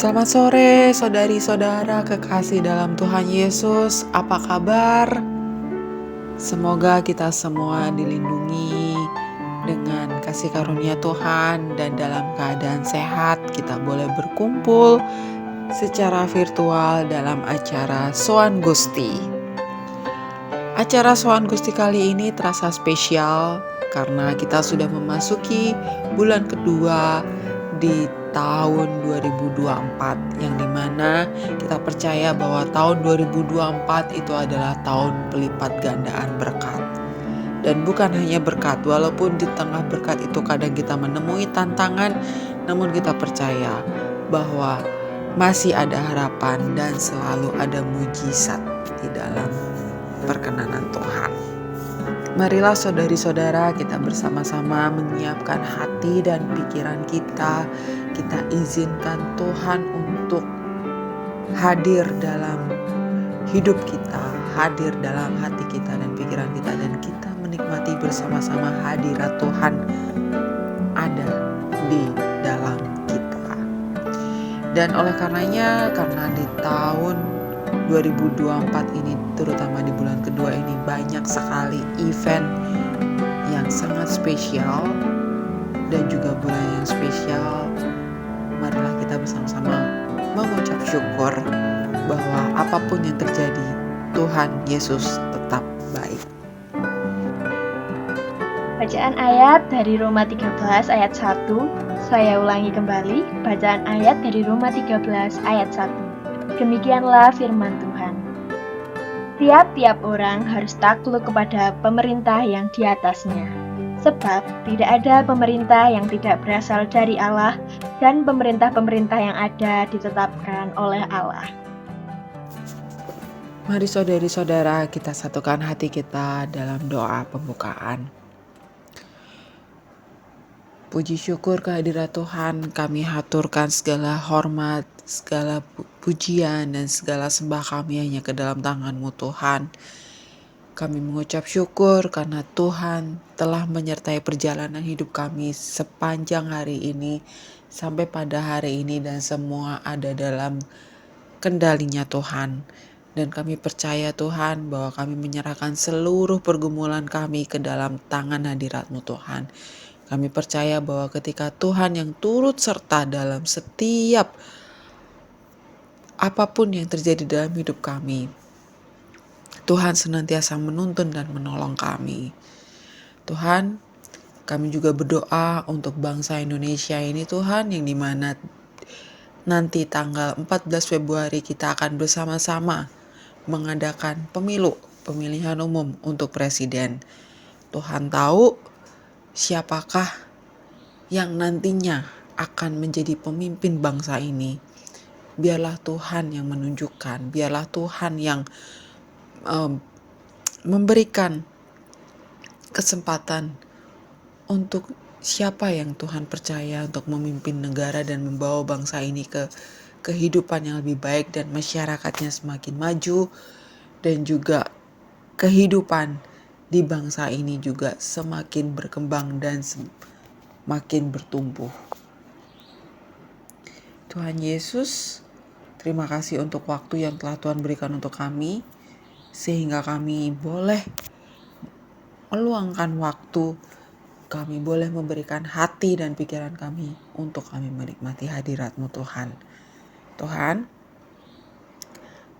Selamat sore saudari-saudara kekasih dalam Tuhan Yesus, apa kabar? Semoga kita semua dilindungi dengan kasih karunia Tuhan dan dalam keadaan sehat kita boleh berkumpul secara virtual dalam acara Soan Gusti. Acara Soan Gusti kali ini terasa spesial karena kita sudah memasuki bulan kedua di tahun 2024 yang dimana kita percaya bahwa tahun 2024 itu adalah tahun pelipat gandaan berkat. Dan bukan hanya berkat, walaupun di tengah berkat itu kadang kita menemui tantangan, namun kita percaya bahwa masih ada harapan dan selalu ada mujizat di dalam perkenanan Tuhan. Marilah saudari-saudara kita bersama-sama menyiapkan hati dan pikiran kita. Kita izinkan Tuhan untuk hadir dalam hidup kita, hadir dalam hati kita dan pikiran kita, dan kita menikmati bersama-sama hadirat Tuhan ada di dalam kita. Dan oleh karenanya, karena di tahun 2024 ini, terutama di bulan kedua ini, banyak sekali event yang sangat spesial dan juga bulan yang spesial. Marilah kita bersama-sama mengucap syukur bahwa apapun yang terjadi, Tuhan Yesus tetap baik. Bacaan ayat dari Roma 13 ayat 1. Saya ulangi kembali, bacaan ayat dari Roma 13 ayat 1. Demikianlah firman Tuhan. Tiap-tiap orang harus takluk kepada pemerintah yang di atasnya. Sebab tidak ada pemerintah yang tidak berasal dari Allah, dan pemerintah-pemerintah yang ada ditetapkan oleh Allah. Mari saudari-saudara kita satukan hati kita dalam doa pembukaan. Puji syukur kehadirat Tuhan, kami haturkan segala hormat, segala pujian dan segala sembah kami hanya ke dalam tangan-Mu Tuhan. Kami mengucap syukur karena Tuhan telah menyertai perjalanan hidup kami sepanjang hari ini sampai pada hari ini, dan semua ada dalam kendalinya Tuhan. Dan kami percaya Tuhan bahwa kami menyerahkan seluruh pergumulan kami ke dalam tangan hadirat-Mu Tuhan. Kami percaya bahwa ketika Tuhan yang turut serta dalam setiap apapun yang terjadi dalam hidup kami, Tuhan senantiasa menuntun dan menolong kami. Tuhan, kami juga berdoa untuk bangsa Indonesia ini Tuhan, yang dimana nanti tanggal 14 Februari kita akan bersama-sama mengadakan pemilihan umum untuk presiden. Tuhan tahu siapakah yang nantinya akan menjadi pemimpin bangsa ini. Biarlah Tuhan yang menunjukkan, biarlah Tuhan yang memberikan kesempatan untuk siapa yang Tuhan percaya untuk memimpin negara dan membawa bangsa ini ke kehidupan yang lebih baik dan masyarakatnya semakin maju, dan juga kehidupan di bangsa ini juga semakin berkembang dan semakin bertumbuh. Tuhan Yesus, terima kasih untuk waktu yang telah Tuhan berikan untuk kami, sehingga kami boleh meluangkan waktu, kami boleh memberikan hati dan pikiran kami untuk kami menikmati hadirat-Mu Tuhan. Tuhan,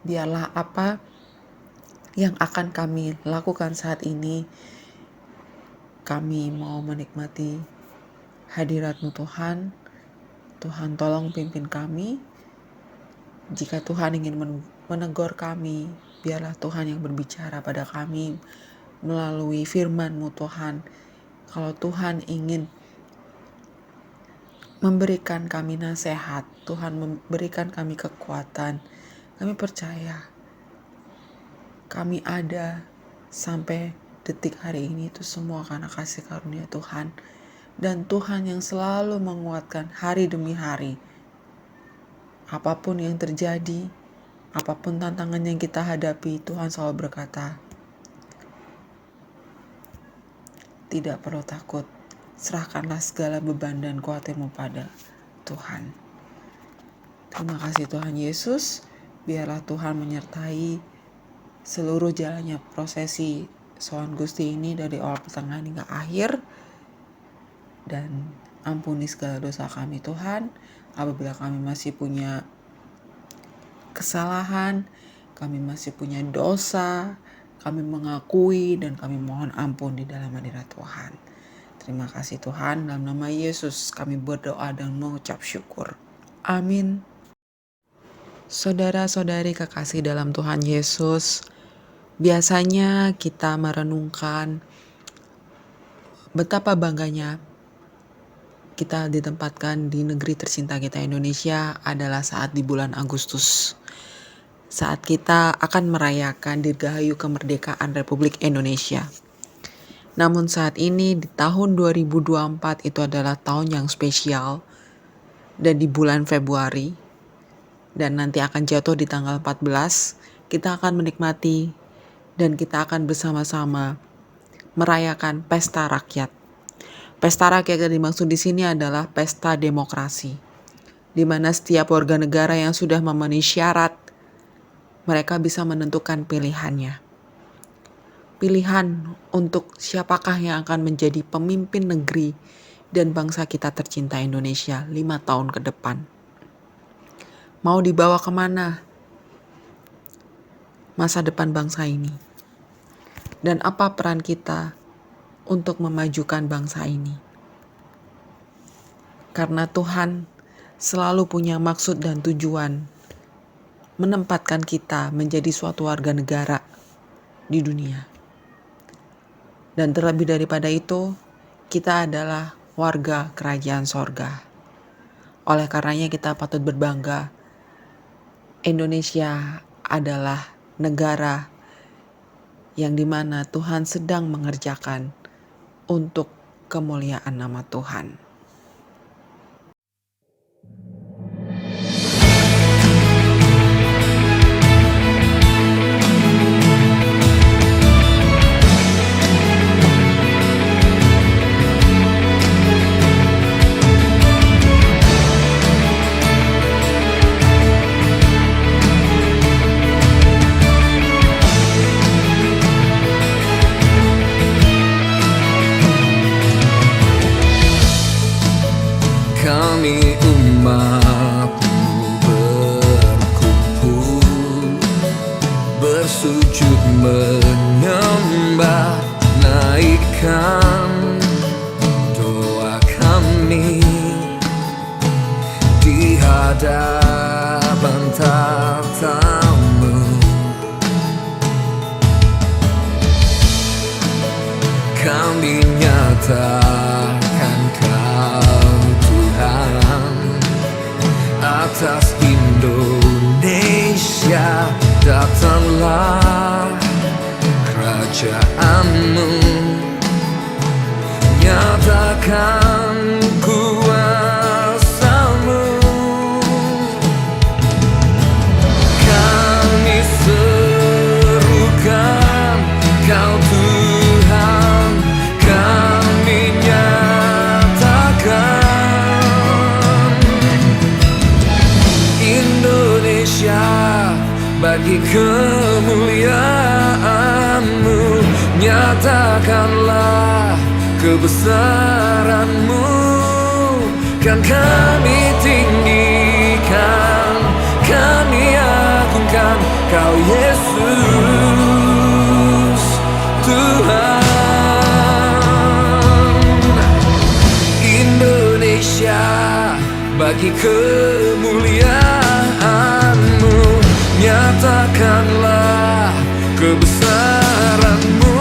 biarlah apa yang akan kami lakukan saat ini, kami mau menikmati hadirat-Mu Tuhan. Tuhan tolong pimpin kami. Jika Tuhan ingin menegur kami, biarlah Tuhan yang berbicara pada kami melalui firman-Mu Tuhan. Kalau Tuhan ingin memberikan kami nasihat, Tuhan memberikan kami kekuatan, kami percaya kami ada sampai detik hari ini itu semua karena kasih karunia Tuhan. Dan Tuhan yang selalu menguatkan hari demi hari. Apapun yang terjadi, apapun tantangan yang kita hadapi, Tuhan selalu berkata, tidak perlu takut, serahkanlah segala beban dan kuatirmu pada Tuhan. Terima kasih Tuhan Yesus, biarlah Tuhan menyertai seluruh jalannya prosesi Soan Gusti ini dari awal pertengahan hingga akhir. Dan ampuni segala dosa kami Tuhan, apabila kami masih punya kesalahan, kami masih punya dosa, kami mengakui dan kami mohon ampun di dalam hadirat Tuhan. Terima kasih Tuhan, dalam nama Yesus kami berdoa dan mengucap syukur. Amin. Saudara-saudari kekasih dalam Tuhan Yesus, biasanya kita merenungkan betapa bangganya kita ditempatkan di negeri tercinta kita Indonesia adalah saat di bulan Agustus. Saat kita akan merayakan Dirgahayu Kemerdekaan Republik Indonesia. Namun saat ini di tahun 2024 itu adalah tahun yang spesial dan di bulan Februari dan nanti akan jatuh di tanggal 14, kita akan menikmati dan kita akan bersama-sama merayakan pesta rakyat. Pesta rakyat yang dimaksud di sini adalah pesta demokrasi, di mana setiap warga negara yang sudah memenuhi syarat, mereka bisa menentukan pilihannya. Pilihan untuk siapakah yang akan menjadi pemimpin negeri dan bangsa kita tercinta Indonesia 5 tahun ke depan. Mau dibawa kemana masa depan bangsa ini? Dan apa peran kita untuk memajukan bangsa ini? Karena Tuhan selalu punya maksud dan tujuan menempatkan kita menjadi suatu warga negara di dunia. Dan terlebih daripada itu, kita adalah warga kerajaan sorga. Oleh karenanya kita patut berbangga. Indonesia adalah negara yang dimana Tuhan sedang mengerjakan untuk kemuliaan nama Tuhan. Kami umat-Mu berkumpul, bersujud menyembah, naikkan doa kami di hadapan tahta-Mu. Kami nyatakan Kau atas Indonesia, datanglah kerajaan-Mu, nyatakan kuasa-Mu. Kami serukan Kau Tuhan, kami nyatakan bagi kemuliaan-Mu, nyatakanlah kebesaran-Mu. Kan kami tinggikan, kami agungkan Kau Yesus Tuhan. Indonesia bagi kemuliaan-Mu, nyatakanlah kebesaran-Mu.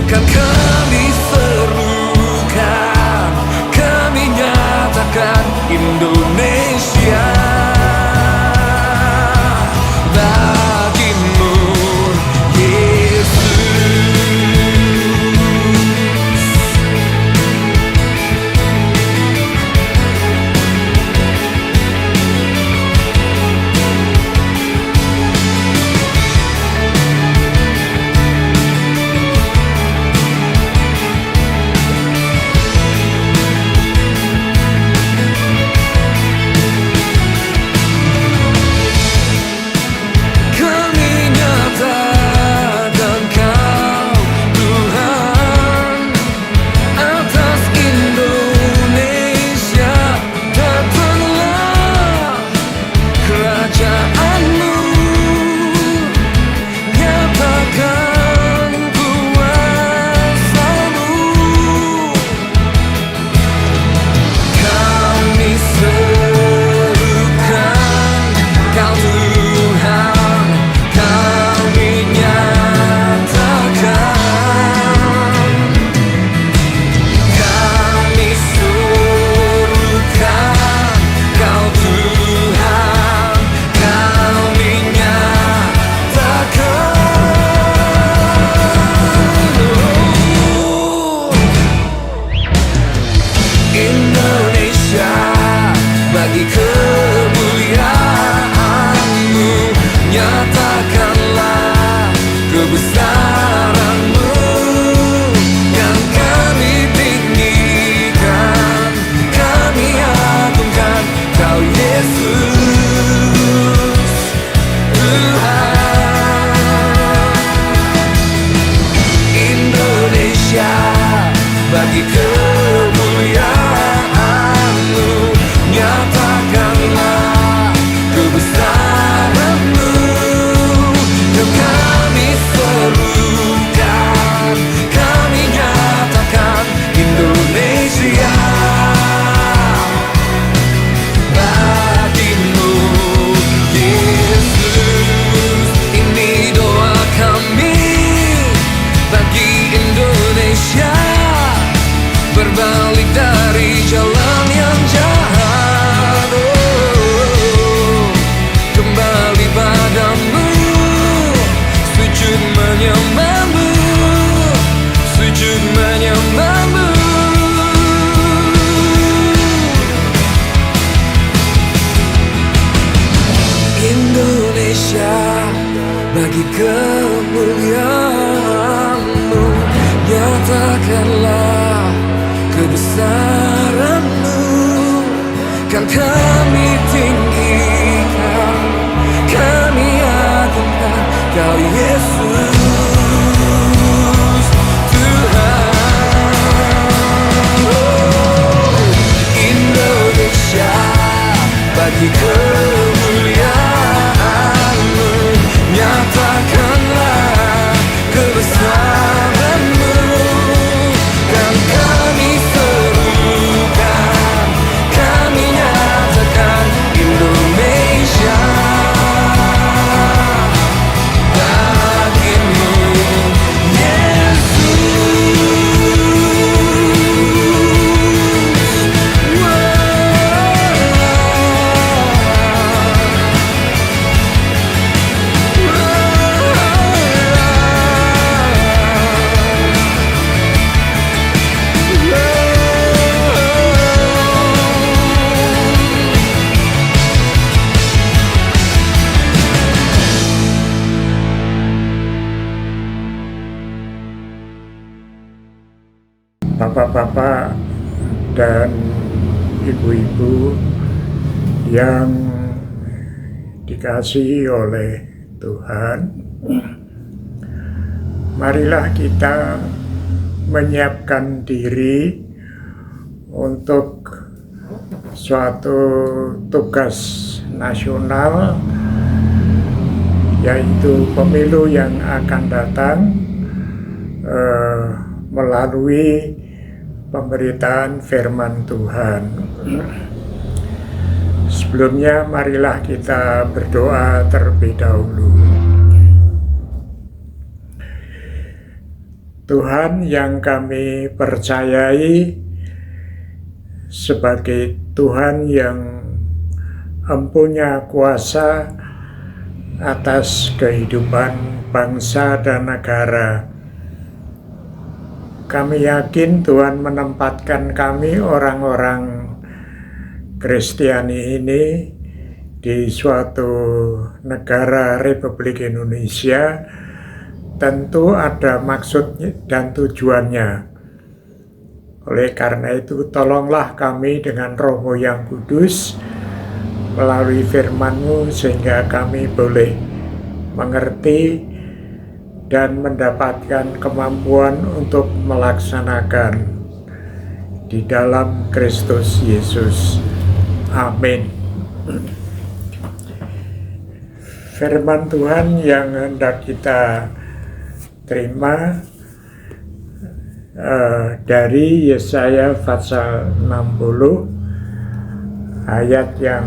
Kan kami serukan, kami nyatakan Indonesia bagi-Mu, Yesus. kami tinggikan, kami agungkan Kau Yesus Tuhan. Indonesia bagi kemuliaan-Mu, nyatakanlah kebesaran-Mu. Kan kami serukan, kami nyatakan Indonesia bagimu, Bapak-bapak dan ibu-ibu yang dikasihi oleh Tuhan, marilah kita menyiapkan diri untuk suatu tugas nasional, yaitu pemilu yang akan datang melalui pemberitaan firman Tuhan. Sebelumnya marilah kita berdoa terlebih dahulu. Tuhan yang kami percayai sebagai Tuhan yang mempunyai kuasa atas kehidupan bangsa dan negara. Kami yakin Tuhan menempatkan kami orang-orang Kristiani ini di suatu negara Republik Indonesia, tentu ada maksud dan tujuannya. Oleh karena itu, tolonglah kami dengan Roh-Mu yang kudus melalui firman-Mu sehingga kami boleh mengerti dan mendapatkan kemampuan untuk melaksanakan di dalam Kristus Yesus. Amin. Firman Tuhan yang hendak kita terima dari Yesaya pasal 60 ayat yang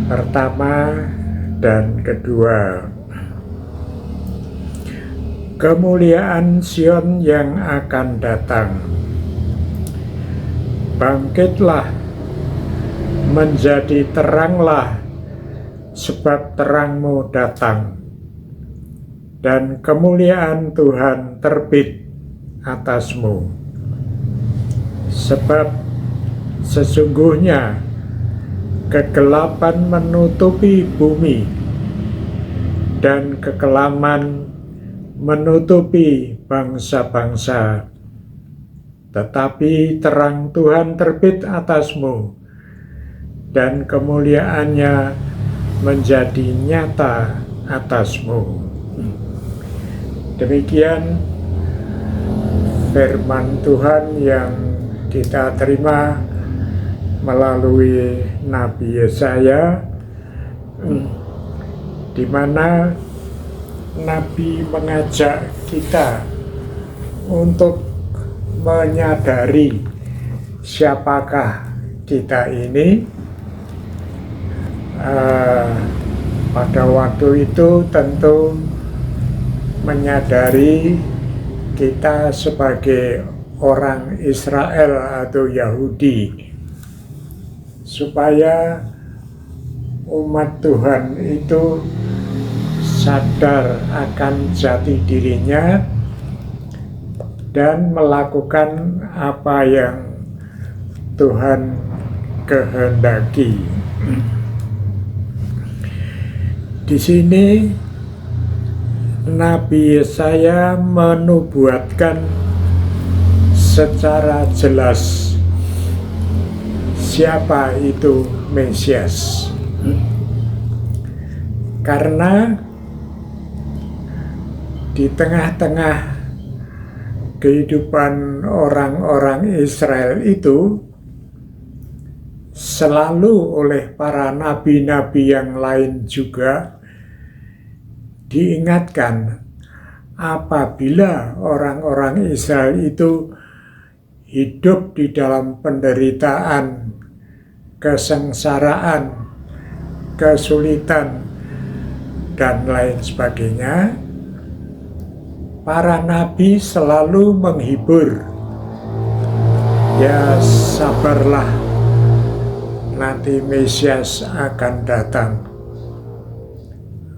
pertama dan kedua. Kemuliaan Sion yang akan datang. Bangkitlah, menjadi teranglah, sebab terang-Mu datang, dan kemuliaan Tuhan terbit atas-Mu. Sebab sesungguhnya kegelapan menutupi bumi, dan kekelaman menutupi bangsa-bangsa, tetapi terang Tuhan terbit atas-Mu, dan kemuliaannya menjadi nyata atas-Mu. Demikian firman Tuhan yang kita terima melalui Nabi Yesaya, di mana Nabi mengajak kita untuk menyadari siapakah kita ini. Pada waktu itu tentu menyadari kita sebagai orang Israel atau Yahudi, supaya umat Tuhan itu sadar akan jati dirinya dan melakukan apa yang Tuhan kehendaki. Di sini Nabi Yesaya menubuatkan secara jelas siapa itu Mesias. Karena di tengah-tengah kehidupan orang-orang Israel itu selalu oleh para nabi-nabi yang lain juga diingatkan apabila orang-orang Israel itu hidup di dalam penderitaan, kesengsaraan, kesulitan, dan lain sebagainya, para nabi selalu menghibur. Ya, sabarlah, nanti Mesias akan datang.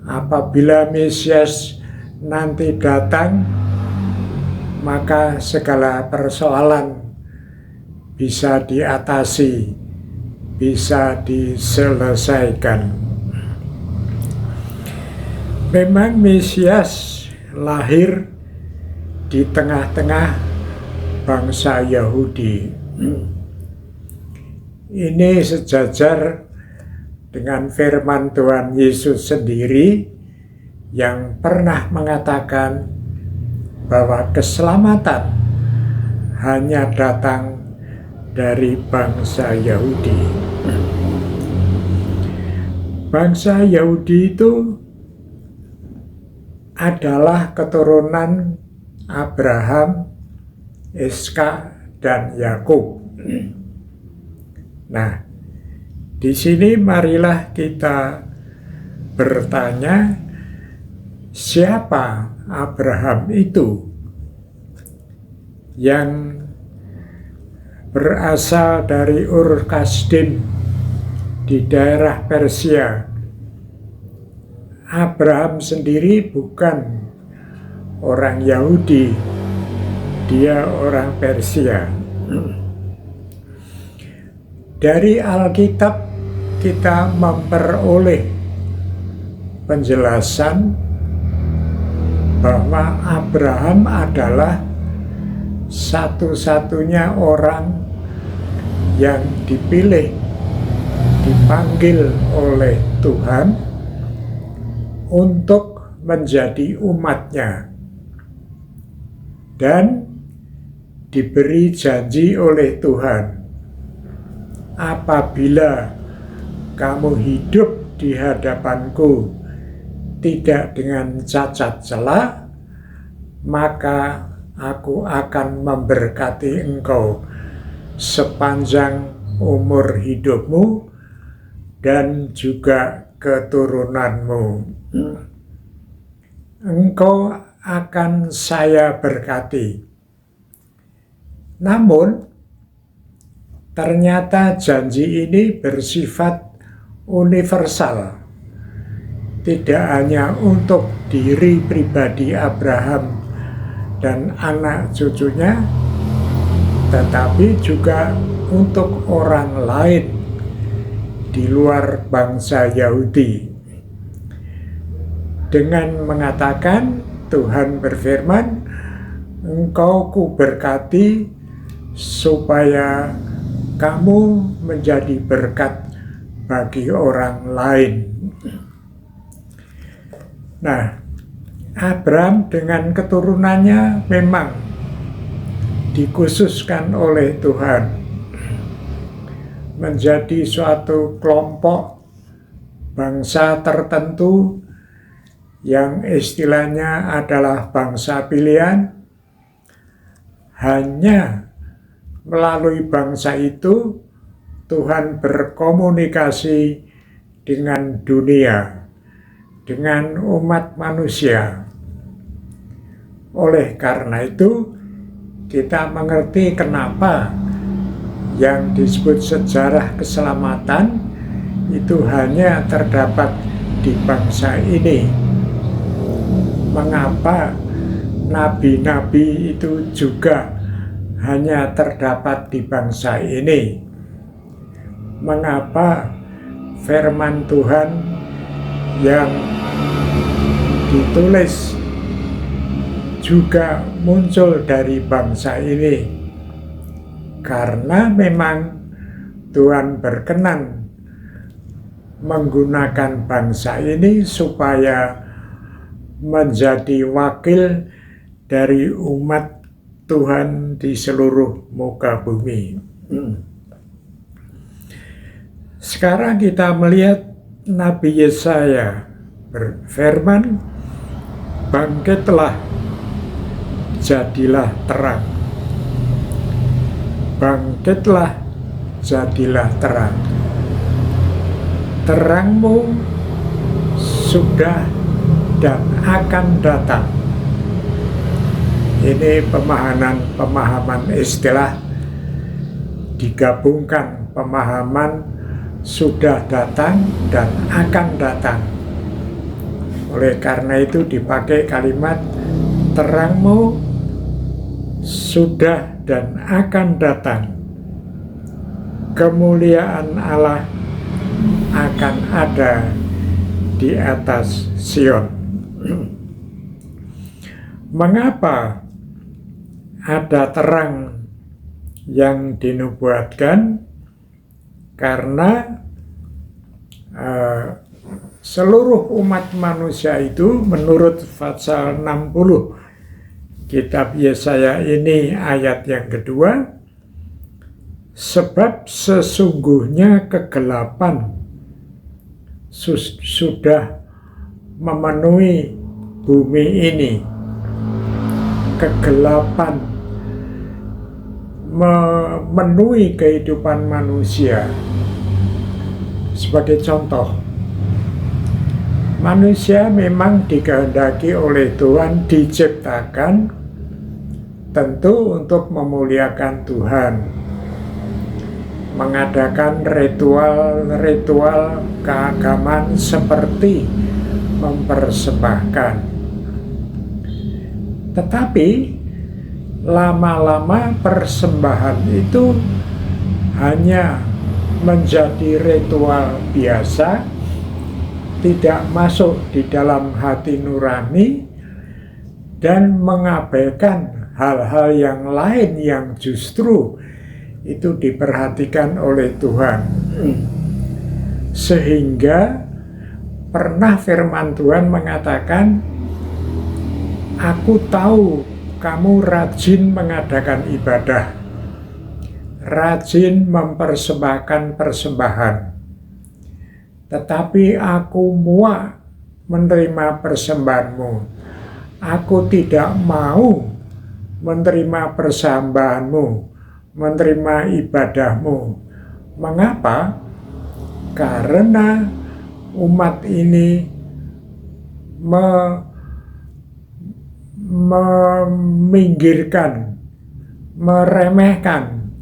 Apabila Mesias nanti datang, maka segala persoalan bisa diatasi, bisa diselesaikan. Memang Mesias lahir di tengah-tengah bangsa Yahudi. Ini sejajar dengan firman Tuhan Yesus sendiri yang pernah mengatakan bahwa keselamatan hanya datang dari bangsa Yahudi. Bangsa Yahudi itu adalah keturunan Abraham, Ishak, dan Yakub. Nah, di sini marilah kita bertanya, siapa Abraham itu yang berasal dari Ur Kasdim di daerah Persia. Abraham sendiri bukan orang Yahudi, dia orang Persia. Dari Alkitab kita memperoleh penjelasan bahwa Abraham adalah satu-satunya orang yang dipilih, dipanggil oleh Tuhan untuk menjadi umatnya, dan diberi janji oleh Tuhan, apabila kamu hidup di hadapanku tidak dengan cacat celah, maka aku akan memberkati engkau sepanjang umur hidupmu dan juga keturunanmu. Engkau akan saya berkati. Namun, ternyata janji ini bersifat universal, tidak hanya untuk diri pribadi Abraham dan anak cucunya, tetapi juga untuk orang lain di luar bangsa Yahudi. Dengan mengatakan, Tuhan berfirman, engkau kuberkati supaya kamu menjadi berkat bagi orang lain. Nah, Abraham dengan keturunannya memang dikhususkan oleh Tuhan menjadi suatu kelompok bangsa tertentu yang istilahnya adalah bangsa pilihan. Hanya melalui bangsa itu Tuhan berkomunikasi dengan dunia, dengan umat manusia. Oleh karena itu, kita mengerti kenapa yang disebut sejarah keselamatan itu hanya terdapat di bangsa ini. Mengapa nabi-nabi itu juga hanya terdapat di bangsa ini? Mengapa firman Tuhan yang ditulis juga muncul dari bangsa ini? Karena memang Tuhan berkenan menggunakan bangsa ini supaya menjadi wakil dari umat Tuhan di seluruh muka bumi. Sekarang kita melihat Nabi Yesaya berfirman, "Bangkitlah, jadilah terang. Bangkitlah, jadilah terang. Terangmu sudah dan akan datang." Ini pemahaman istilah digabungkan pemahaman sudah datang dan akan datang. Oleh karena itu dipakai kalimat terangmu sudah dan akan datang. Kemuliaan Allah akan ada di atas Sion. Mengapa ada terang yang dinubuatkan? Karena seluruh umat manusia itu menurut pasal 60 kitab Yesaya ini ayat yang kedua, sebab sesungguhnya kegelapan sudah memenuhi bumi ini. Kegelapan memenuhi kehidupan manusia. Sebagai contoh, manusia memang dikehendaki oleh Tuhan diciptakan tentu untuk memuliakan Tuhan, mengadakan ritual-ritual keagamaan seperti mempersembahkan. Tetapi lama-lama persembahan itu hanya menjadi ritual biasa, tidak masuk di dalam hati nurani, dan mengabaikan hal-hal yang lain yang justru itu diperhatikan oleh Tuhan. Sehingga pernah firman Tuhan mengatakan, "Aku tahu kamu rajin mengadakan ibadah, rajin mempersembahkan persembahan. Tetapi aku muak menerima persembahanmu. Aku tidak mau menerima persembahanmu, menerima ibadahmu." Mengapa? Karena umat ini meminggirkan, meremehkan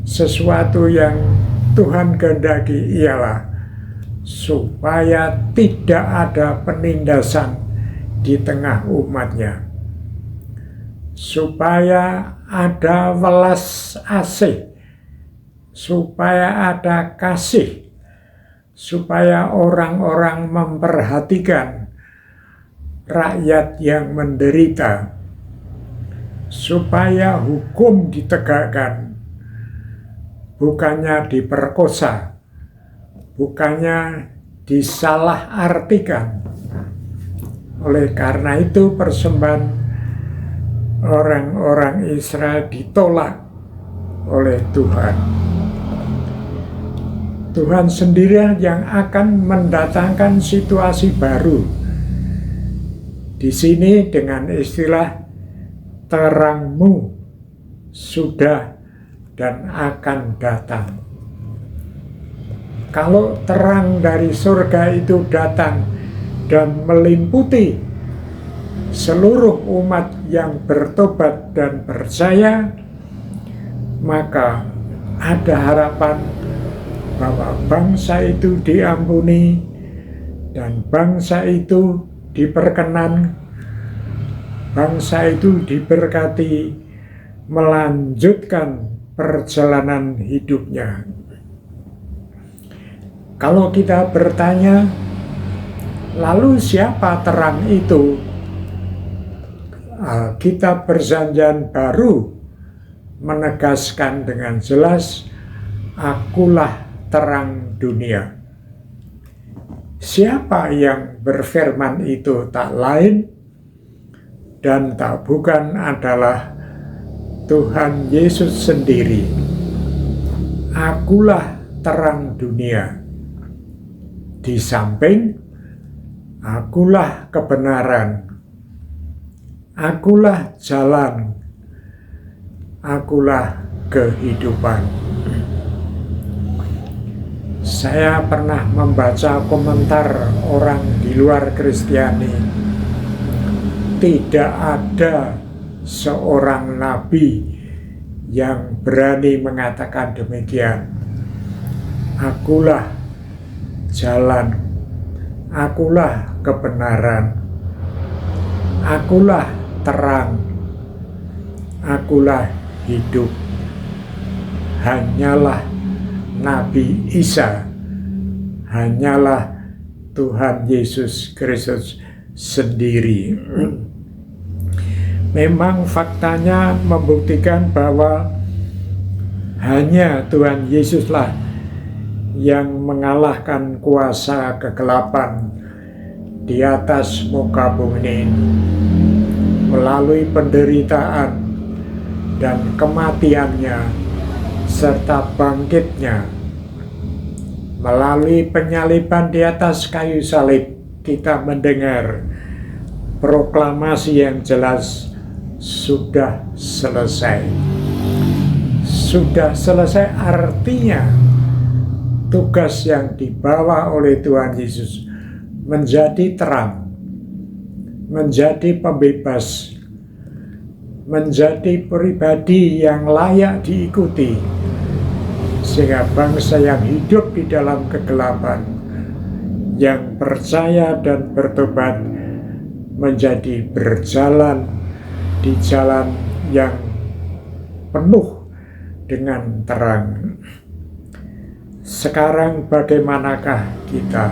sesuatu yang Tuhan kehendaki, ialah supaya tidak ada penindasan di tengah umatnya, supaya ada welas asih, supaya ada kasih, supaya orang-orang memperhatikan rakyat yang menderita, supaya hukum ditegakkan, bukannya diperkosa, bukannya disalahartikan. Oleh karena itu persembahan orang-orang Israel ditolak oleh Tuhan. Tuhan sendiri yang akan mendatangkan situasi baru. Di sini dengan istilah terangmu sudah dan akan datang. Kalau terang dari surga itu datang dan melimputi seluruh umat yang bertobat dan percaya, maka ada harapan bahwa bangsa itu diampuni dan bangsa itu diperkenan, bangsa itu diberkati melanjutkan perjalanan hidupnya. Kalau kita bertanya, lalu siapa terang itu? Kitab Perjanjian Baru menegaskan dengan jelas akulah terang dunia. Siapa yang berfirman itu tak lain dan tak bukan adalah Tuhan Yesus sendiri. Akulah terang dunia. Di samping, akulah kebenaran. Akulah jalan. Akulah kehidupan. Saya pernah membaca komentar orang di luar Kristiani. Tidak ada seorang nabi yang berani mengatakan demikian. Akulah jalan, akulah kebenaran, akulah terang, akulah hidup. Hanyalah Nabi Isa, hanyalah Tuhan Yesus Kristus sendiri. Memang faktanya membuktikan bahwa hanya Tuhan Yesuslah yang mengalahkan kuasa kegelapan di atas muka bumi ini melalui penderitaan dan kematiannya serta bangkitnya. Melalui penyaliban di atas kayu salib, kita mendengar proklamasi yang jelas, sudah selesai. Sudah selesai artinya tugas yang dibawa oleh Tuhan Yesus menjadi terang, menjadi pembebas, menjadi pribadi yang layak diikuti, sehingga bangsa yang hidup di dalam kegelapan, yang percaya dan bertobat, menjadi berjalan di jalan yang penuh dengan terang. Sekarang bagaimanakah kita?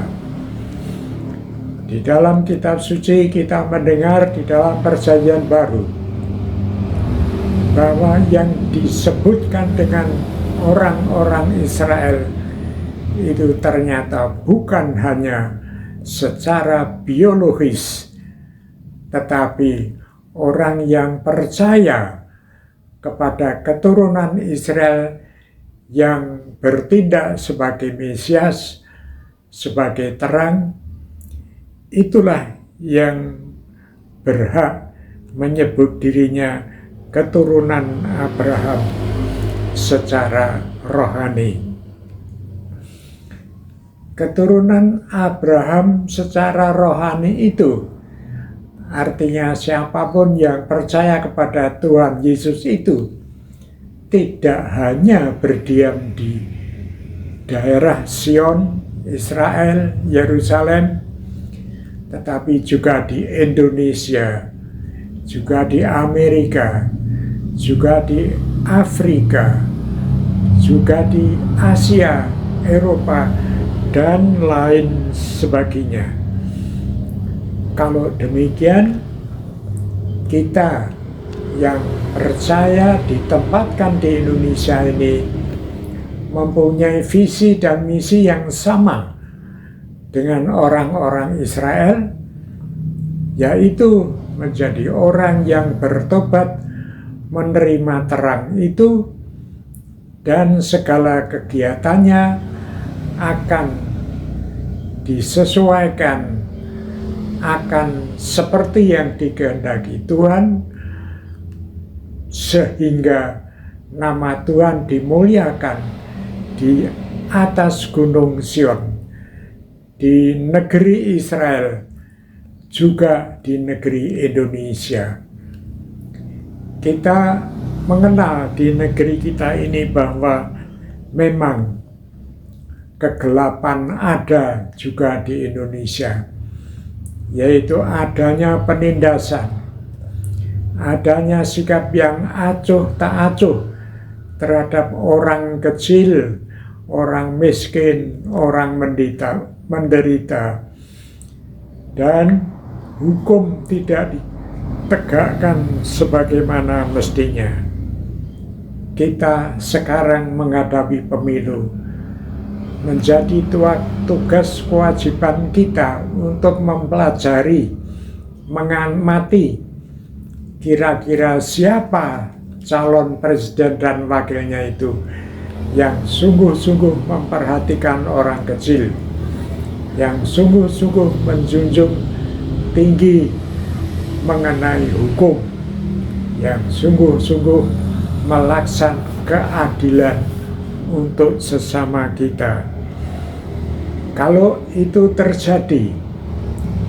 Di dalam kitab suci kita mendengar di dalam perjanjian baru bahwa yang disebutkan dengan orang-orang Israel itu ternyata bukan hanya secara biologis, tetapi orang yang percaya kepada keturunan Israel yang bertindak sebagai Mesias, sebagai terang, itulah yang berhak menyebut dirinya keturunan Abraham secara rohani. Keturunan Abraham secara rohani itu artinya siapapun yang percaya kepada Tuhan Yesus itu tidak hanya berdiam di daerah Sion, Israel, Yerusalem, tetapi juga di Indonesia, juga di Amerika, juga di Afrika, juga di Asia, Eropa, dan lain sebagainya. Kalau demikian, kita yang percaya ditempatkan di Indonesia ini mempunyai visi dan misi yang sama dengan orang-orang Israel, yaitu menjadi orang yang bertobat, menerima terang itu, dan segala kegiatannya akan disesuaikan, akan seperti yang dikehendaki Tuhan, sehingga nama Tuhan dimuliakan di atas gunung Sion, di negeri Israel, juga di negeri Indonesia. Kita mengenal di negeri kita ini bahwa memang kegelapan ada juga di Indonesia, yaitu adanya penindasan, adanya sikap yang acuh tak acuh terhadap orang kecil, orang miskin, orang menderita, dan hukum tidak ditegakkan sebagaimana mestinya. kita sekarang menghadapi pemilu. Menjadi tugas kewajiban kita untuk mempelajari, mengamati kira-kira siapa calon presiden dan wakilnya itu yang sungguh-sungguh memperhatikan orang kecil, yang sungguh-sungguh menjunjung tinggi mengenai hukum, yang sungguh-sungguh melaksanakan keadilan untuk sesama kita. Kalau itu terjadi,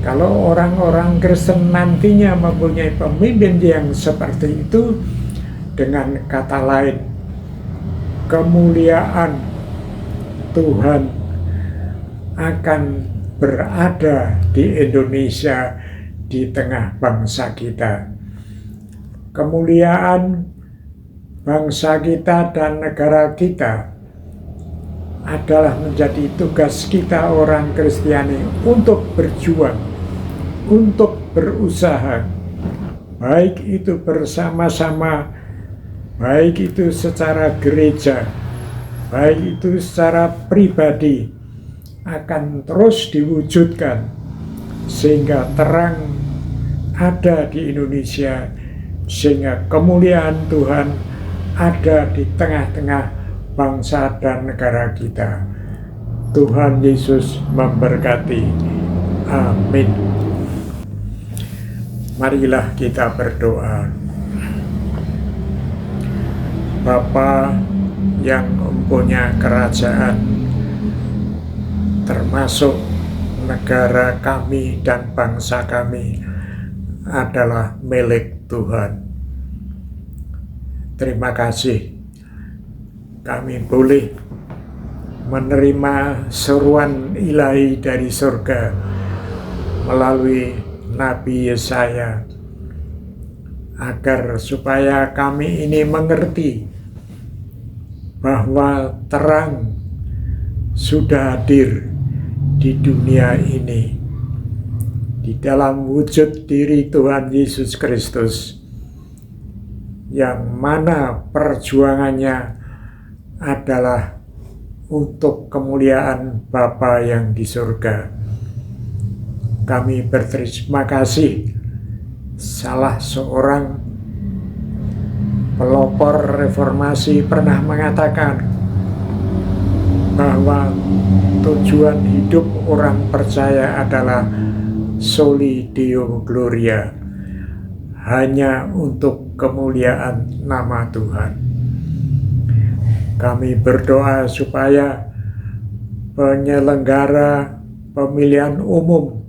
kalau orang-orang Kristen nantinya mempunyai pemimpin yang seperti itu, dengan kata lain, kemuliaan Tuhan akan berada di Indonesia, di tengah bangsa kita. Kemuliaan bangsa kita dan negara kita adalah menjadi tugas kita orang Kristiani untuk berjuang, untuk berusaha, baik itu bersama-sama, baik itu secara gereja, baik itu secara pribadi, akan terus diwujudkan sehingga terang ada di Indonesia, sehingga kemuliaan Tuhan ada di tengah-tengah bangsa dan negara kita. Tuhan Yesus memberkati. Amin. Marilah kita berdoa. Bapa yang mempunyai kerajaan, termasuk negara kami dan bangsa kami, adalah milik Tuhan. Terima kasih kami boleh menerima seruan ilahi dari surga melalui Nabi Yesaya, agar supaya kami ini mengerti bahwa terang sudah hadir di dunia ini di dalam wujud diri Tuhan Yesus Kristus, yang mana perjuangannya adalah untuk kemuliaan Bapa yang di surga. Kami berterima kasih, salah seorang pelopor reformasi pernah mengatakan bahwa tujuan hidup orang percaya adalah soli Deo Gloria, hanya untuk kemuliaan nama Tuhan. Kami berdoa supaya penyelenggara pemilihan umum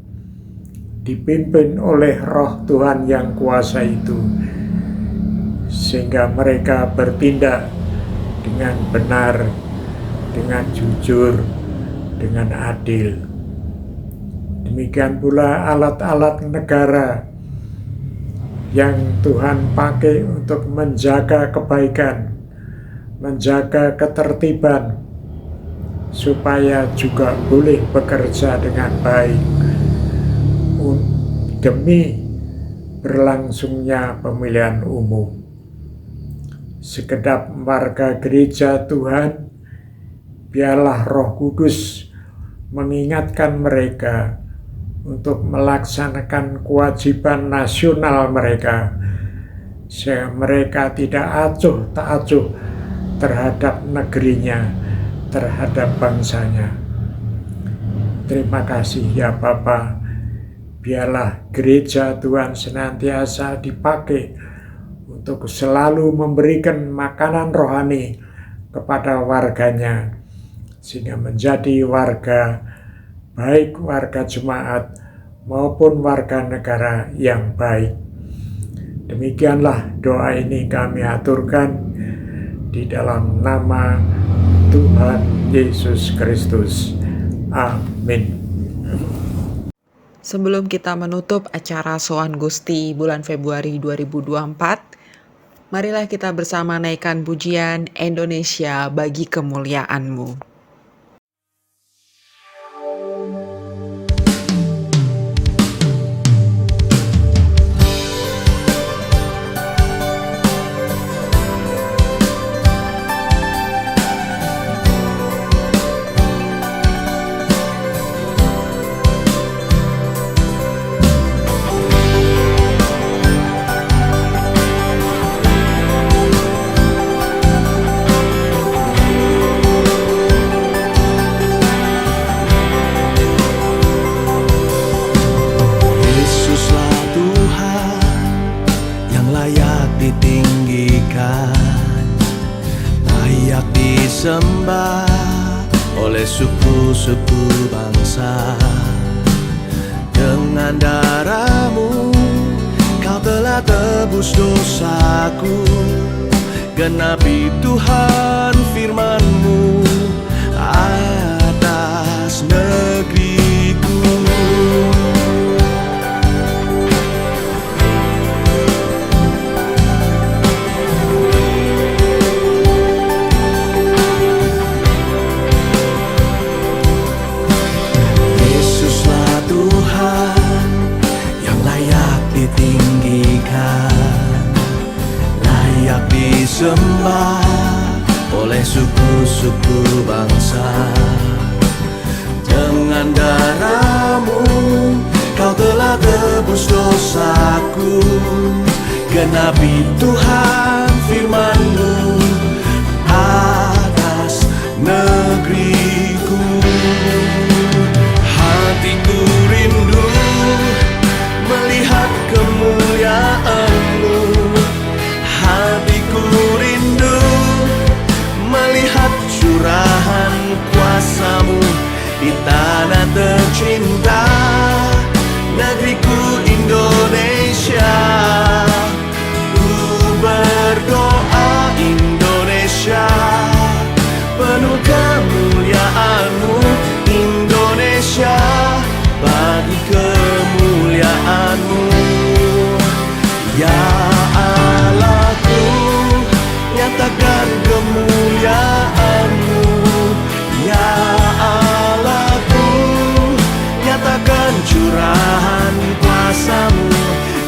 dipimpin oleh Roh Tuhan yang kuasa itu, sehingga mereka bertindak dengan benar, dengan jujur, dengan adil. Demikian pula alat-alat negara yang Tuhan pakai untuk menjaga kebaikan, menjaga ketertiban, supaya juga boleh bekerja dengan baik demi berlangsungnya pemilihan umum. Segenap warga gereja Tuhan, biarlah Roh Kudus mengingatkan mereka untuk melaksanakan kewajiban nasional mereka, sehingga mereka tidak acuh tak acuh terhadap negerinya, terhadap bangsanya. Terima kasih ya Bapa, biarlah gereja Tuhan senantiasa dipakai untuk selalu memberikan makanan rohani kepada warganya, sehingga menjadi warga, baik warga jemaat maupun warga negara yang baik. Demikianlah doa ini kami aturkan di dalam nama Tuhan Yesus Kristus. Amin. Sebelum kita menutup acara Soan Gusti bulan Februari 2024, marilah kita bersama naikkan pujian Indonesia bagi kemuliaan-Mu. layak ditinggikan, layak disembah oleh suku-suku bangsa. Dengan darah-Mu Kau telah tebus dosaku. Genapi Tuhan firman-Mu atas negeriku. Yesuslah Tuhan yang layak ditinggikan, layak disembah oleh suku-suku bangsa. Dengan darah-Mu Kau telah tebus dosaku. Genapi Tuhan firman-Mu atas negeriku. Hatiku rindu melihat kemuliaan-Mu. Hatiku rindu melihat curahan kuasa-Mu di tanah tercinta, negeriku Indonesia. Ku berdoa Indonesia, penuh kemuliaan-Mu Indonesia, bagi kemuliaan-Mu. Ya Allahku, nyatakan kemuliaan-Mu. Ya Allahku, nyatakan curahan kuasa-Mu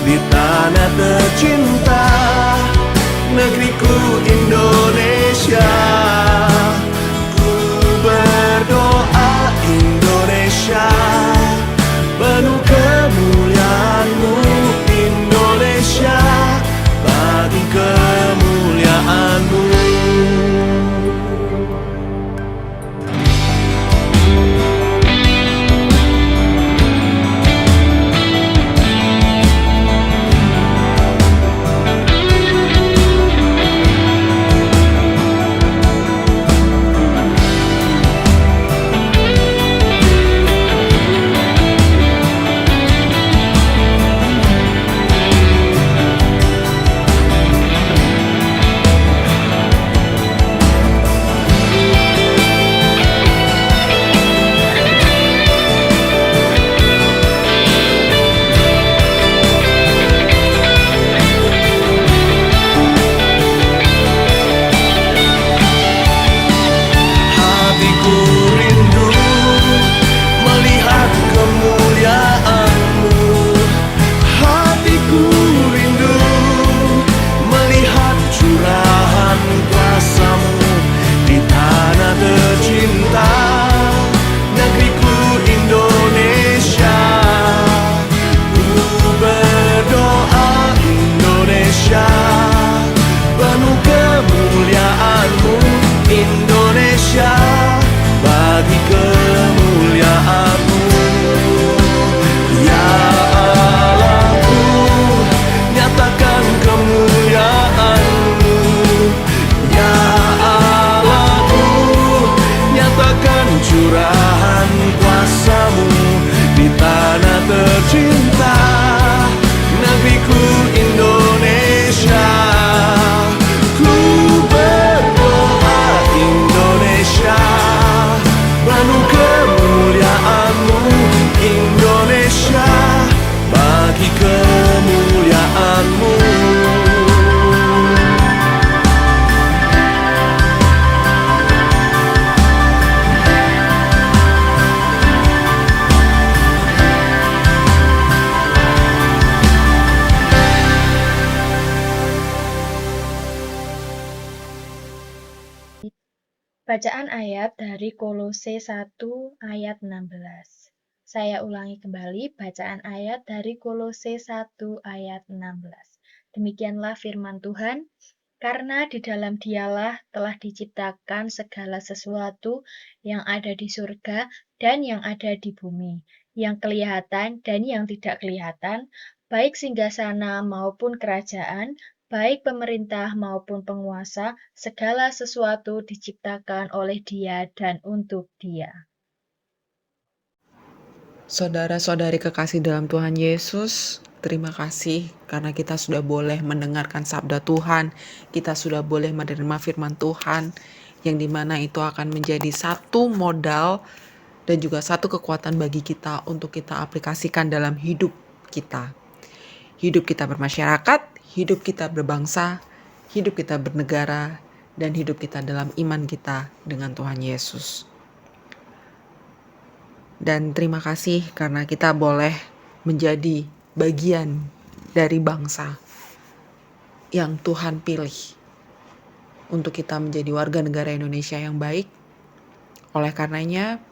di tanah tercinta, negeriku Indonesia. Ku berdoa Indonesia, penuh kemuliaan-Mu Indonesia, bagi kemuliaan-Mu. Hatiku rindu melihat kemuliaan-Mu. Hatiku rindu melihat curahan kuasa-Mu di tanah tercinta, negeriku Indonesia. Ku berdoa Indonesia, penuh kemuliaan-Mu Indonesia, bagi kemuliaan-Mu. Ya Allahku, nyatakan kemuliaan-Mu. Ya Allahku, nyatakan curahan kuasa-Mu di tanah tercinta, negeriku Indonesia. Ku berdoa Indonesia, penuh kemuliaan-Mu Indonesia, bagi kemuliaan-Mu. Bacaan ayat dari Kolose 1 ayat 16. Saya ulangi kembali bacaan ayat dari Kolose 1 ayat 16. Demikianlah firman Tuhan, karena di dalam Dialah telah diciptakan segala sesuatu yang ada di surga dan yang ada di bumi, yang kelihatan dan yang tidak kelihatan, baik singgasana maupun kerajaan, Baik pemerintah maupun penguasa, segala sesuatu diciptakan oleh Dia dan untuk Dia. Saudara-saudari kekasih dalam Tuhan Yesus, terima kasih karena kita sudah boleh mendengarkan sabda Tuhan, kita sudah boleh menerima firman Tuhan, yang dimana itu akan menjadi satu modal dan juga satu kekuatan bagi kita untuk kita aplikasikan dalam hidup kita. Hidup kita bermasyarakat, hidup kita berbangsa, hidup kita bernegara, dan hidup kita dalam iman kita dengan Tuhan Yesus. Dan terima kasih karena kita boleh menjadi bagian dari bangsa yang Tuhan pilih untuk kita menjadi warga negara Indonesia yang baik. Oleh karenanya,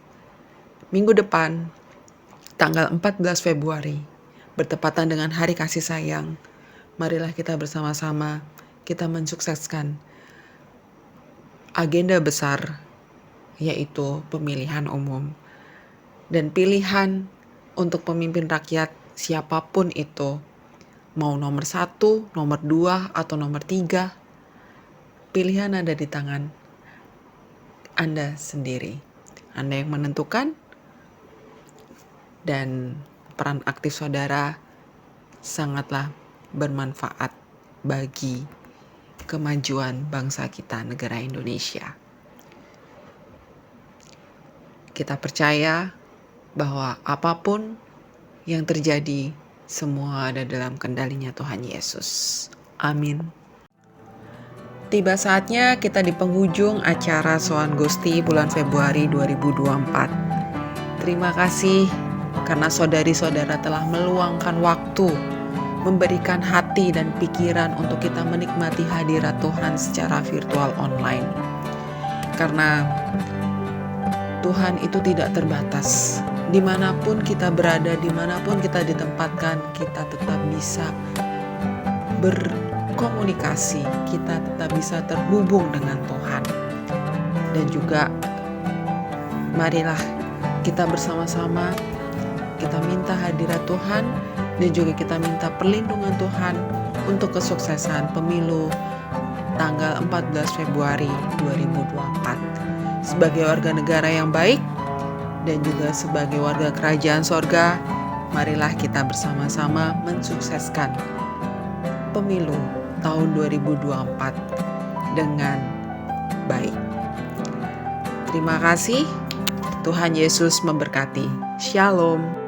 minggu depan, tanggal 14 Februari, bertepatan dengan Hari Kasih Sayang, marilah kita bersama-sama kita mensukseskan agenda besar, yaitu pemilihan umum. Dan pilihan untuk pemimpin rakyat siapapun itu, mau nomor 1, nomor 2, atau nomor 3, pilihan ada di tangan Anda sendiri. Anda yang menentukan, dan peran aktif saudara sangatlah bermanfaat bagi kemajuan bangsa kita, negara Indonesia. Kita percaya bahwa apapun yang terjadi, semua ada dalam kendalinya Tuhan Yesus. Amin. Tiba saatnya kita di penghujung acara Soan Gusti bulan Februari 2024. Terima kasih karena saudari-saudara telah meluangkan waktu, memberikan hati dan pikiran untuk kita menikmati hadirat Tuhan secara virtual online. Karena Tuhan itu tidak terbatas. Dimanapun kita berada, dimanapun kita ditempatkan, kita tetap bisa berkomunikasi, kita tetap bisa terhubung dengan Tuhan. Dan juga marilah kita bersama-sama, kita minta hadirat Tuhan, dan juga kita minta perlindungan Tuhan untuk kesuksesan pemilu tanggal 14 Februari 2024. Sebagai warga negara yang baik, dan juga sebagai warga kerajaan sorga, marilah kita bersama-sama mensukseskan pemilu tahun 2024 dengan baik. Terima kasih, Tuhan Yesus memberkati. Shalom.